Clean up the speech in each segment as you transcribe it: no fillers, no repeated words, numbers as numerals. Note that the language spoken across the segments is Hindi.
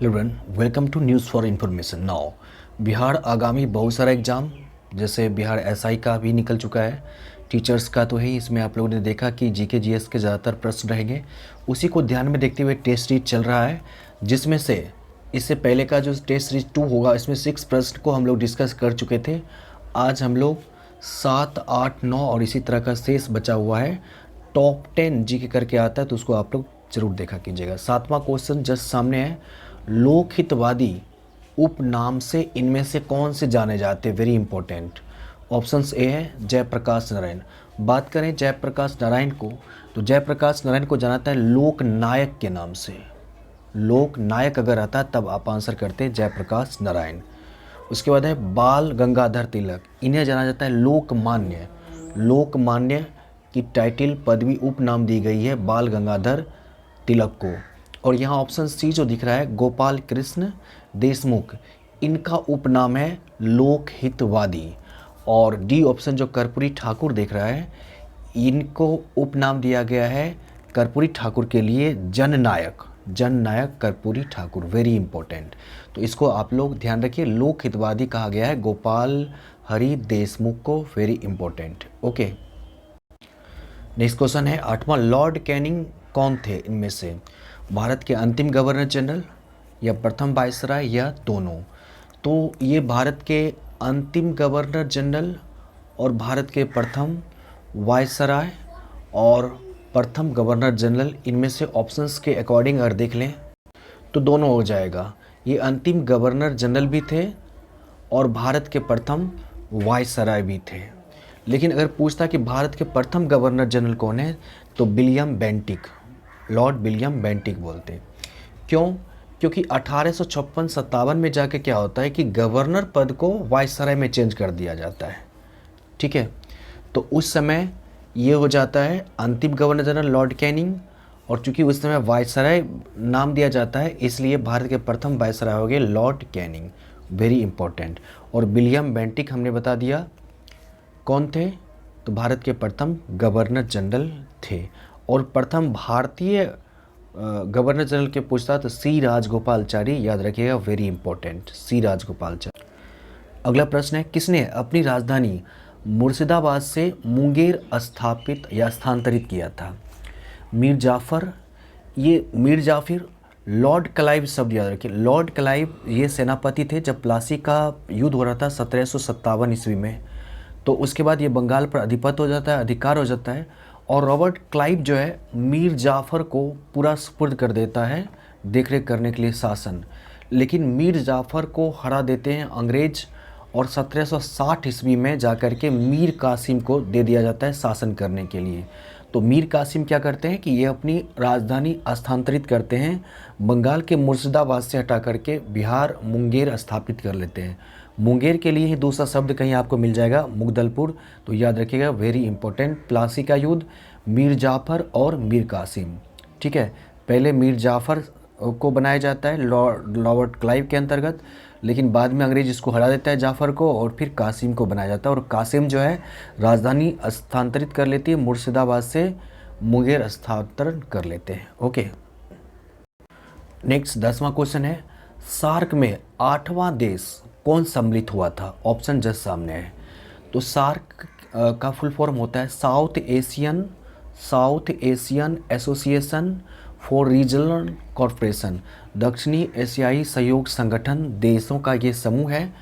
Everyone, welcome to news for information. Now Bihar आगामी बहुत सारा एग्ज़ाम, जैसे बिहार एसआई का भी निकल चुका है, टीचर्स का तो है ही। इसमें आप लोगों ने देखा कि जीके जीएस के ज़्यादातर प्रश्न रहेंगे। उसी को ध्यान में देखते हुए टेस्ट सीरीज चल रहा है, जिसमें से इससे पहले का जो टेस्ट सीरीज 2 होगा, इसमें 6 प्रश्न को हम लोग डिस्कस कर चुके थे। आज हम लोग 7, 8, 9 और इसी तरह का शेष बचा हुआ है। टॉप 10 जीके करके आता है, तो उसको आप लोग ज़रूर देखा कीजिएगा। 7वां क्वेश्चन जस्ट सामने है। लोकहितवादी उपनाम से इनमें से कौन से जाने जाते हैं? Very important. ऑप्शंस ए है जयप्रकाश नारायण। बात करें जयप्रकाश नारायण को, तो जयप्रकाश नारायण को जाना जाता है लोकनायक के नाम से। लोकनायक अगर आता है तब आप आंसर करते हैं जयप्रकाश नारायण। उसके बाद है बाल गंगाधर तिलक, इन्हें जाना जाता है लोकमान्य। लोकमान्य की टाइटल पदवी उपनाम दी गई है बाल गंगाधर तिलक को। और यहाँ ऑप्शन सी जो दिख रहा है गोपाल कृष्ण देशमुख, इनका उपनाम है लोकहितवादी। और डी ऑप्शन जो कर्पूरी ठाकुर देख रहा है, इनको उपनाम दिया गया है कर्पूरी ठाकुर के लिए जननायक। जननायक कर्पूरी ठाकुर, वेरी इंपॉर्टेंट। तो इसको आप लोग ध्यान रखिए, लोकहितवादी कहा गया है गोपाल हरि देशमुख को, very important. Okay, next question है 8वां। लॉर्ड कैनिंग कौन थे इनमें से? भारत के अंतिम गवर्नर जनरल या प्रथम वायसराय या दोनों? तो ये भारत के अंतिम गवर्नर जनरल और भारत के प्रथम वायसराय और प्रथम गवर्नर जनरल, इनमें से ऑप्शंस के अकॉर्डिंग अगर देख लें तो दोनों हो जाएगा। ये अंतिम गवर्नर जनरल भी थे और भारत के प्रथम वायसराय भी थे। लेकिन अगर पूछता कि भारत के प्रथम गवर्नर जनरल कौन है, तो William Bentinck, Lord William Bentinck बोलते हैं। क्यों? क्योंकि 1856-57 में जाके क्या होता है कि गवर्नर पद को वायसराय में चेंज कर दिया जाता है। ठीक है, तो उस समय ये हो जाता है अंतिम गवर्नर जनरल लॉर्ड कैनिंग, और चूंकि उस समय वायसराय नाम दिया जाता है, इसलिए भारत के प्रथम वायसराय हो गए लॉर्ड कैनिंग, वेरी इंपॉर्टेंट। और विलियम बेंटिक हमने बता दिया कौन थे, तो भारत के प्रथम गवर्नर जनरल थे। और प्रथम भारतीय गवर्नर जनरल के पूछता तो सी राजगोपालचारी, याद रखिएगा, वेरी इंपॉर्टेंट, सी राजगोपालचारी। अगला प्रश्न है किसने अपनी राजधानी मुर्शिदाबाद से मुंगेर स्थापित या स्थानांतरित किया था? मीर जाफ़र, ये मीर जाफ़िर, लॉर्ड क्लाइव शब्द याद रखिए। लॉर्ड क्लाइव ये सेनापति थे जब प्लासी का युद्ध हो रहा था 1757 ईस्वी में। तो उसके बाद ये बंगाल पर अधिपत्य हो जाता है, अधिकार हो जाता है, और रॉबर्ट क्लाइव जो है मीर जाफ़र को पूरा सुपुर्द कर देता है देखरेख करने के लिए शासन। लेकिन मीर जाफ़र को हरा देते हैं अंग्रेज, और 1760 ईस्वी में जाकर के मीर कासिम को दे दिया जाता है शासन करने के लिए। तो मीर कासिम क्या करते हैं कि ये अपनी राजधानी स्थानांतरित करते हैं, बंगाल के मुर्शिदाबाद से हटा करके बिहार मुंगेर स्थापित कर लेते हैं। मुंगेर के लिए ही दूसरा शब्द कहीं आपको मिल जाएगा मुगदलपुर, तो याद रखिएगा, वेरी इंपॉर्टेंट। प्लासी का युद्ध, मीर जाफ़र और मीर कासिम। ठीक है, पहले मीर जाफ़र को बनाया जाता है रॉबर्ट क्लाइव के अंतर्गत, लेकिन बाद में अंग्रेज इसको हरा देता है जाफ़र को, और फिर कासिम को बनाया जाता है। और कासिम जो है राजधानी स्थानांतरित कर लेती है, मुर्शिदाबाद से मुंगेर स्थानांतरण कर लेते हैं। ओके, नेक्स्ट 10वां क्वेश्चन है सार्क में 8वां देश कौन सम्मिलित हुआ था? ऑप्शन जस्ट सामने है। तो सार्क का फुल फॉर्म होता है south Asian association for regional corporation, दक्षिणी एशियाई सहयोग संगठन देशों का ये समूह है।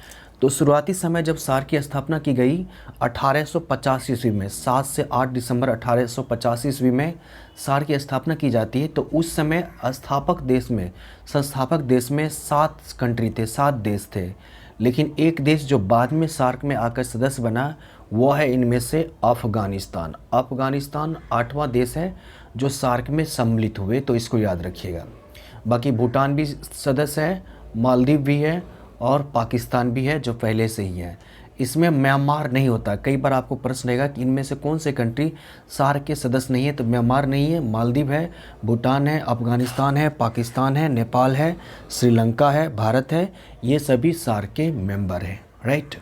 तो शुरुआती समय जब सार्क की स्थापना की गई 1885 ईस्वी में, 7 से 8 दिसंबर 1885 ईस्वी में सार्क की स्थापना की जाती है। तो उस समय संस्थापक देश में 7 कंट्री थे, 7 देश थे। लेकिन एक देश जो बाद में सार्क में आकर सदस्य बना, वो है इनमें से अफ़गानिस्तान। अफ़गानिस्तान 8वां देश है जो सार्क में सम्मिलित हुए, तो इसको याद रखिएगा। बाकी भूटान भी सदस्य है, मालदीव भी है, और पाकिस्तान भी है जो पहले से ही है। इसमें म्यांमार नहीं होता। कई बार आपको प्रश्न रहेगा कि इनमें से कौन से कंट्री सार्क के सदस्य नहीं है, तो म्यांमार नहीं है, मालदीव है, भूटान है, अफ़गानिस्तान है, पाकिस्तान है, नेपाल है, श्रीलंका है, भारत है, ये सभी सार्क के मेंबर हैं। राइट।